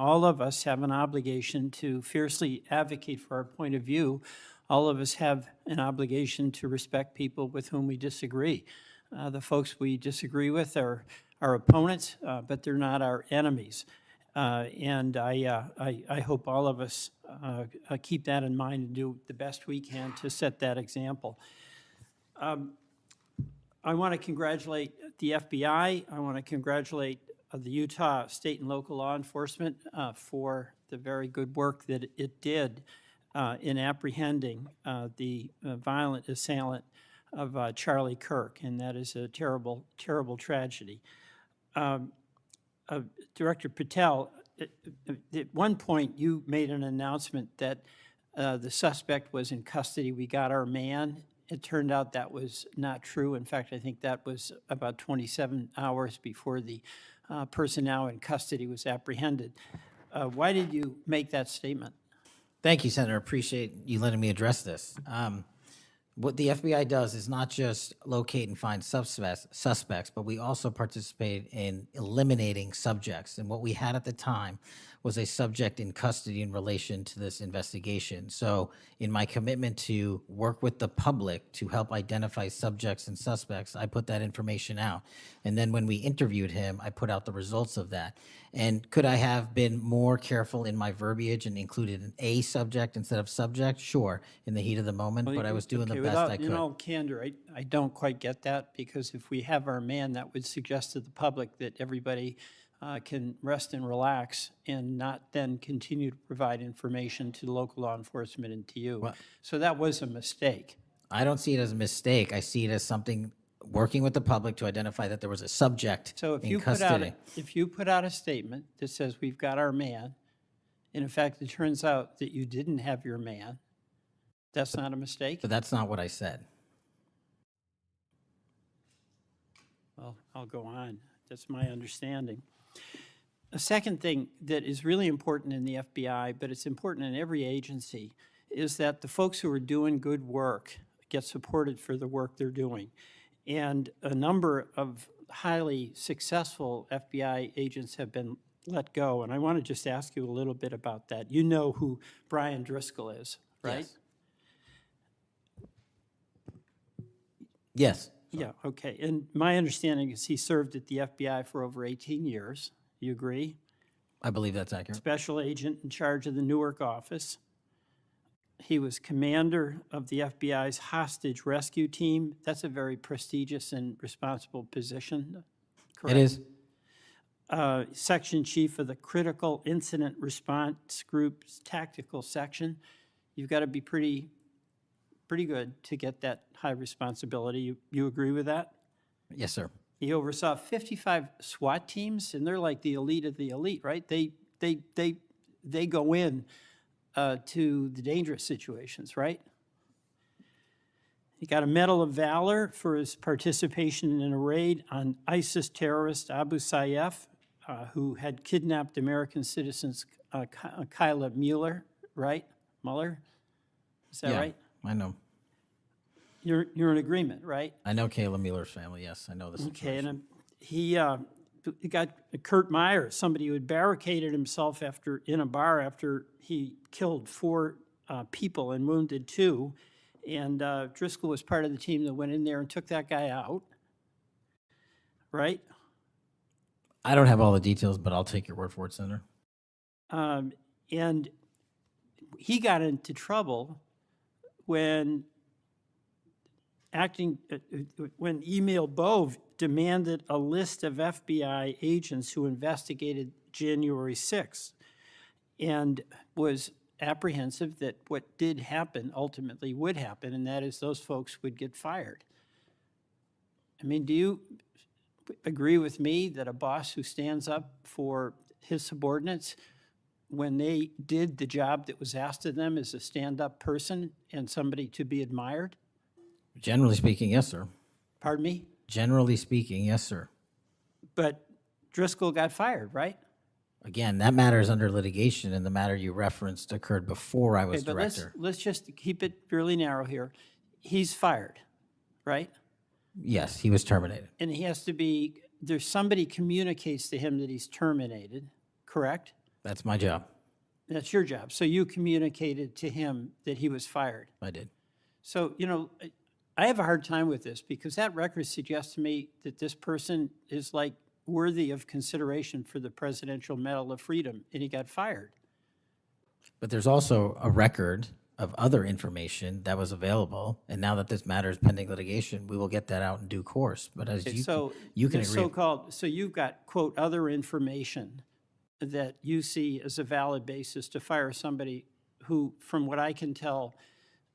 All of us have an obligation to fiercely advocate for our point of view. All of us have an obligation to respect people with whom we disagree. The folks we disagree with are our opponents, but they're not our enemies. And I hope all of us keep that in mind and do the best we can to set that example. I want to congratulate the FBI. I want to congratulate the Utah state and local law enforcement for the very good work that it did in apprehending the violent assailant of Charlie Kirk, and that is a terrible, terrible tragedy. Director Patel, at one point you made an announcement that the suspect was in custody. We got our man. It turned out that was not true. In fact, I think that was about 27 hours before the person now in custody was apprehended. Why did you make that statement? Thank you, Senator. Appreciate you letting me address this. What the FBI does is not just locate and find suspects, but we also participate in eliminating subjects. And what we had at the time was a subject in custody in relation to this investigation. So in my commitment to work with the public to help identify subjects and suspects, I put that information out. And then when we interviewed him, I put out the results of that. And could I have been more careful in my verbiage and included an A subject instead of subject? Sure, in the heat of the moment, but I was doing the best I could. In all candor, I don't quite get that, because if we have our man, that would suggest to the public that everybody can rest and relax and not then continue to provide information to local law enforcement and to you. Well, so that was a mistake. I don't see it as a mistake. I see it as something working with the public to identify that there was a subject So if in you custody. if you put out a statement that says we've got our man, and in fact it turns out that you didn't have your man, that's not a mistake? But that's not what I said. Well, I'll go on. That's my understanding. A second thing that is really important in the FBI, but it's important in every agency, is that the folks who are doing good work get supported for the work they're doing. And a number of highly successful FBI agents have been let go. And I want to just ask you a little bit about that. You know who Brian Driscoll is, right? Yes. Yeah, okay. And my understanding is he served at the FBI for over 18 years. You agree? I believe that's accurate. Special agent in charge of the Newark office. He was commander of the FBI's hostage rescue team. That's a very prestigious and responsible position, correct? It is. Section chief of the Critical Incident Response Group's tactical section. You've got to be pretty good to get that high responsibility. You agree with that? Yes, sir. He oversaw 55 SWAT teams, and they're like the elite of the elite, right? They go in to the dangerous situations, right? He got a Medal of Valor for his participation in a raid on ISIS terrorist Abu Sayyaf, who had kidnapped American citizens Kyla Mueller, right? Mueller? Is that right? I know. You're in agreement, right? I know Kayla Mueller's family, yes. I know the situation. Okay, and he got Kurt Meyer, somebody who had barricaded himself in a bar after he killed 4 people and wounded 2. And Driscoll was part of the team that went in there and took that guy out, right? I don't have all the details, but I'll take your word for it, Senator. And he got into trouble when Emil Bove demanded a list of FBI agents who investigated January 6th and was apprehensive that what did happen ultimately would happen, and that is those folks would get fired. I mean, do you agree with me that a boss who stands up for his subordinates when they did the job that was asked of them is a stand-up person and somebody to be admired? Generally speaking, yes, sir. Pardon me? Generally speaking, yes, sir. But Driscoll got fired, right? Again, that matter is under litigation, and the matter you referenced occurred before I was Okay, but director. let's just keep it fairly narrow here. He's fired, right? Yes, he was terminated. And he has to be, there's somebody communicates to him that he's terminated, correct? That's my job. That's your job. So you communicated to him that he was fired. I did. So, I have a hard time with this because that record suggests to me that this person is like worthy of consideration for the Presidential Medal of Freedom, and he got fired. But there's also a record of other information that was available, and now that this matter is pending litigation, we will get that out in due course. But as you can the agree, so you've got, quote, other information that you see as a valid basis to fire somebody who, from what I can tell,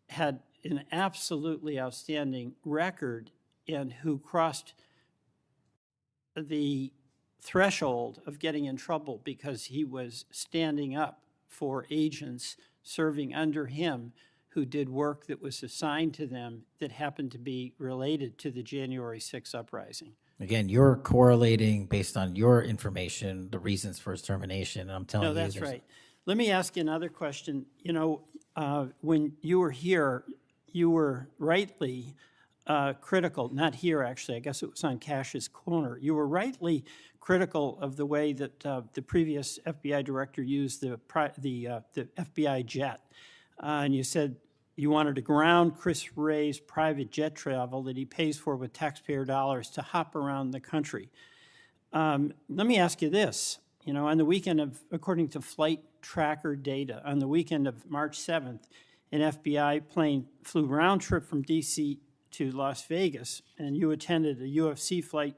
had an absolutely outstanding record and who crossed the threshold of getting in trouble because he was standing up for agents serving under him who did work that was assigned to them that happened to be related to the January 6th uprising. again, you're correlating based on your information the reasons for his termination, and I'm telling No, you, that's right. Let me ask you another question. When you were here, you were rightly critical, not here actually, I guess it was on Kash's corner. You were rightly critical of the way that the previous FBI director used the FBI jet. And you said you wanted to ground Chris Wray's private jet travel that he pays for with taxpayer dollars to hop around the country. Let me ask you this. On the weekend of, according to flight tracker data, on the weekend of March 7th, an FBI plane flew round trip from D.C. to Las Vegas, and you attended a UFC fight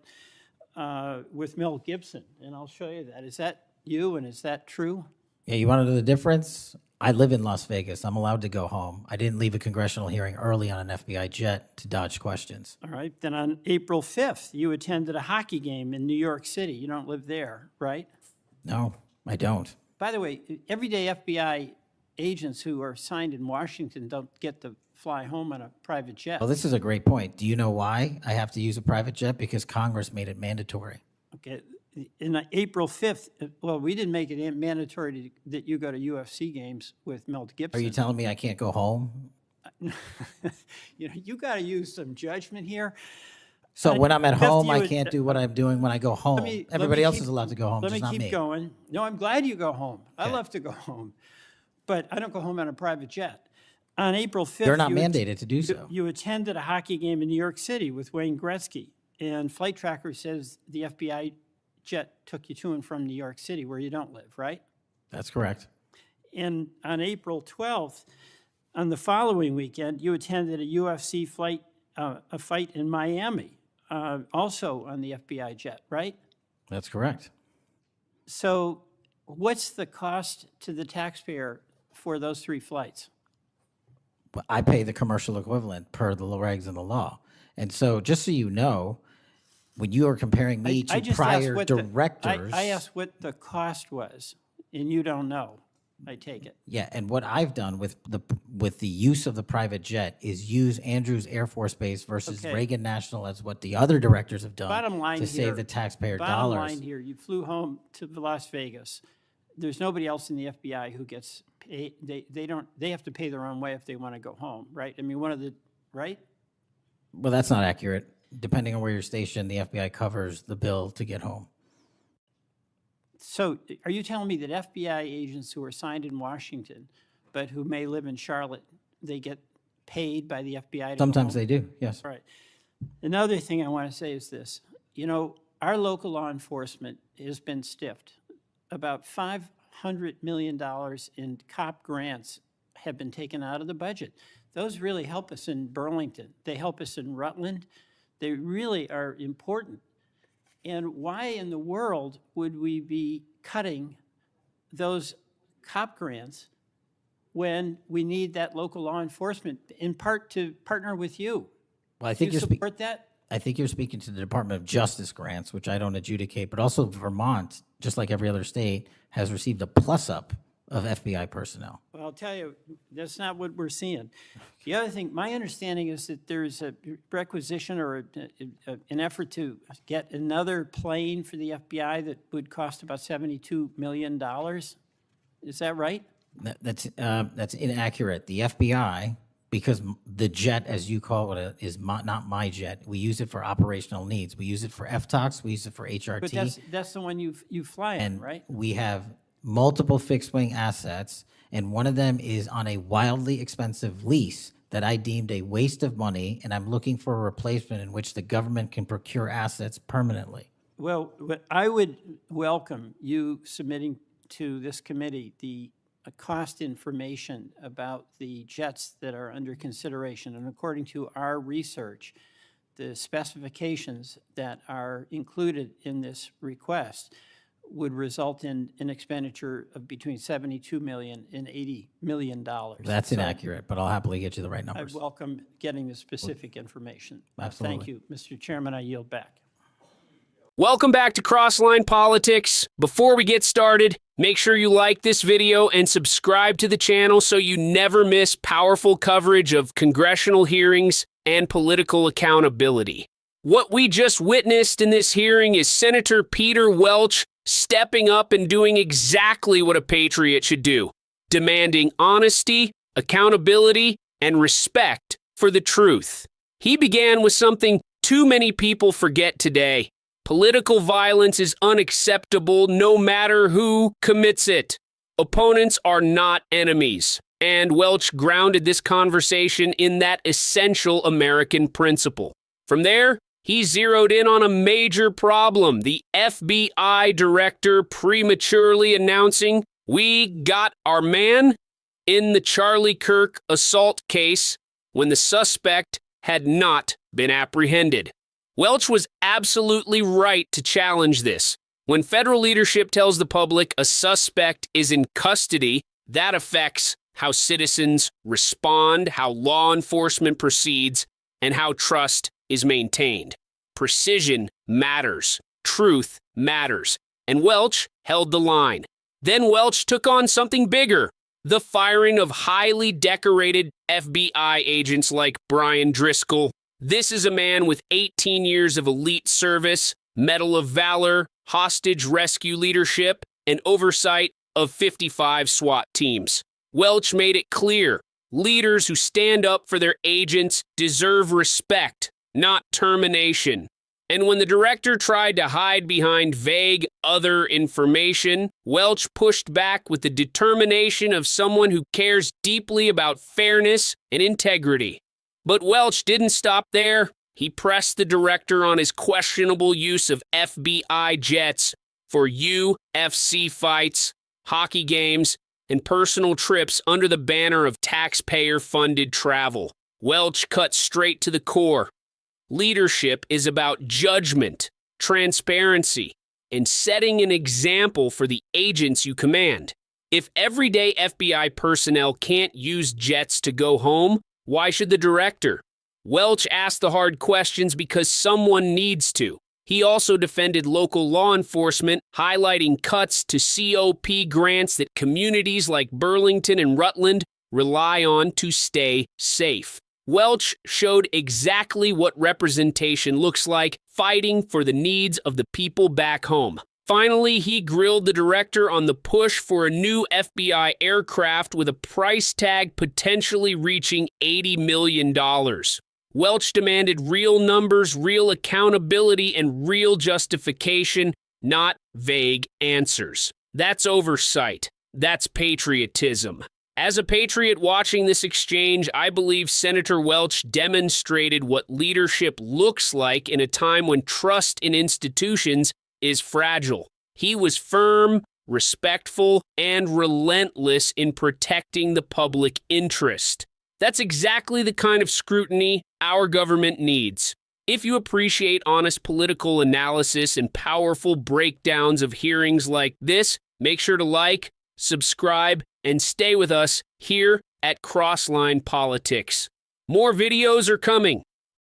with Mel Gibson, and I'll show you that. Is that you, and is that true? Yeah, you want to know the difference? I live in Las Vegas. I'm allowed to go home. I didn't leave a congressional hearing early on an FBI jet to dodge questions. All right. Then on April 5th, you attended a hockey game in New York City. You don't live there, right? No, I don't. By the way, everyday FBI agents who are assigned in Washington don't get to fly home on a private jet. Well, this is a great point. Do you know why I have to use a private jet? Because Congress made it mandatory. Okay. In April 5th, well, we didn't make it mandatory that you go to UFC games with Mel Gibson. Are you telling me I can't go home? You got to use some judgment here. So when I'm at Beth, home, you I would- can't do what I'm doing when I go home. Everybody else is allowed to go home, Let just me not keep me. going. No, I'm glad you go home. I Okay. love to go home. But I don't go home on a private jet. On April 5th, They're not mandated to do so. you attended a hockey game in New York City with Wayne Gretzky. And Flight Tracker says the FBI jet took you to and from New York City, where you don't live, right? That's correct. And on April 12th, on the following weekend, you attended a UFC fight in Miami, also on the FBI jet, right? That's correct. So what's the cost to the taxpayer for those 3 flights? But I pay the commercial equivalent per the regs and the law. And so just so you know, when you are comparing me I to just asked prior what directors. I asked what the cost was, and you don't know, I take it. Yeah, and what I've done with the use of the private jet is use Andrews Air Force Base versus Okay. Reagan National as what the other directors have done Bottom line to here, save the taxpayer Bottom dollars. line here, you flew home to Las Vegas. There's nobody else in the FBI who gets paid. They have to pay their own way if they want to go home, right? I mean, right? Well, that's not accurate. Depending on where you're stationed, the FBI covers the bill to get home. So are you telling me that FBI agents who are assigned in Washington, but who may live in Charlotte, they get paid by the FBI to go Sometimes home? they do, yes. Right. Another thing I want to say is this. Our local law enforcement has been stiffed. About $500 million in cop grants have been taken out of the budget. Those really help us in Burlington. They help us in Rutland. They really are important. And why in the world would we be cutting those cop grants when we need that local law enforcement, in part to partner with you? Well, I Do think you you're support that? I think you're speaking to the Department of Justice grants, which I don't adjudicate, but also Vermont, just like every other state, has received a plus-up of FBI personnel. Well, I'll tell you, that's not what we're seeing. The other thing, my understanding is that there's a requisition or an effort to get another plane for the FBI that would cost about $72 million. Is that right? That's inaccurate. The FBI, because the jet, as you call it, is not my jet. We use it for operational needs. We use it for FTOX. We use it for HRT. But that's the one you fly in, and right? we have multiple fixed wing assets, and one of them is on a wildly expensive lease that I deemed a waste of money, and I'm looking for a replacement in which the government can procure assets permanently. Well, I would welcome you submitting to this committee the cost information about the jets that are under consideration. And according to our research, the specifications that are included in this request would result in an expenditure of between $72 million and $80 million. That's inaccurate, but I'll happily get you the right I numbers. welcome getting the specific information. Absolutely. Thank you. Mr. Chairman, I yield back. Welcome back to Crossline Politics. Before we get started, make sure you like this video and subscribe to the channel so you never miss powerful coverage of congressional hearings and political accountability. What we just witnessed in this hearing is Senator Peter Welch stepping up and doing exactly what a patriot should do, demanding honesty, accountability, and respect for the truth. He began with something too many people forget today. Political violence is unacceptable no matter who commits it. Opponents are not enemies. And Welch grounded this conversation in that essential American principle. From there, he zeroed in on a major problem, the FBI director prematurely announcing, "We got our man," in the Charlie Kirk assault case when the suspect had not been apprehended. Welch was absolutely right to challenge this. When federal leadership tells the public a suspect is in custody, that affects how citizens respond, how law enforcement proceeds, and how trust is maintained. Precision matters. Truth matters. And Welch held the line. Then Welch took on something bigger, the firing of highly decorated FBI agents like Brian Driscoll. This is a man with 18 years of elite service, Medal of Valor, hostage rescue leadership, and oversight of 55 SWAT teams. Welch made it clear, leaders who stand up for their agents deserve respect, not termination. And when the director tried to hide behind vague other information, Welch pushed back with the determination of someone who cares deeply about fairness and integrity. But Welch didn't stop there. He pressed the director on his questionable use of FBI jets for UFC fights, hockey games, and personal trips under the banner of taxpayer-funded travel. Welch cut straight to the core. Leadership is about judgment, transparency, and setting an example for the agents you command. If everyday FBI personnel can't use jets to go home, why should the director? Welch asked the hard questions because someone needs to. He also defended local law enforcement, highlighting cuts to COP grants that communities like Burlington and Rutland rely on to stay safe. Welch showed exactly what representation looks like, fighting for the needs of the people back home. Finally, he grilled the director on the push for a new FBI aircraft with a price tag potentially reaching $80 million. Welch demanded real numbers, real accountability, and real justification, not vague answers. That's oversight. That's patriotism. As a patriot watching this exchange, I believe Senator Welch demonstrated what leadership looks like in a time when trust in institutions is fragile. He was firm, respectful, and relentless in protecting the public interest. That's exactly the kind of scrutiny our government needs. If you appreciate honest political analysis and powerful breakdowns of hearings like this, make sure to like, subscribe, and stay with us here at Crossline Politics. More videos are coming.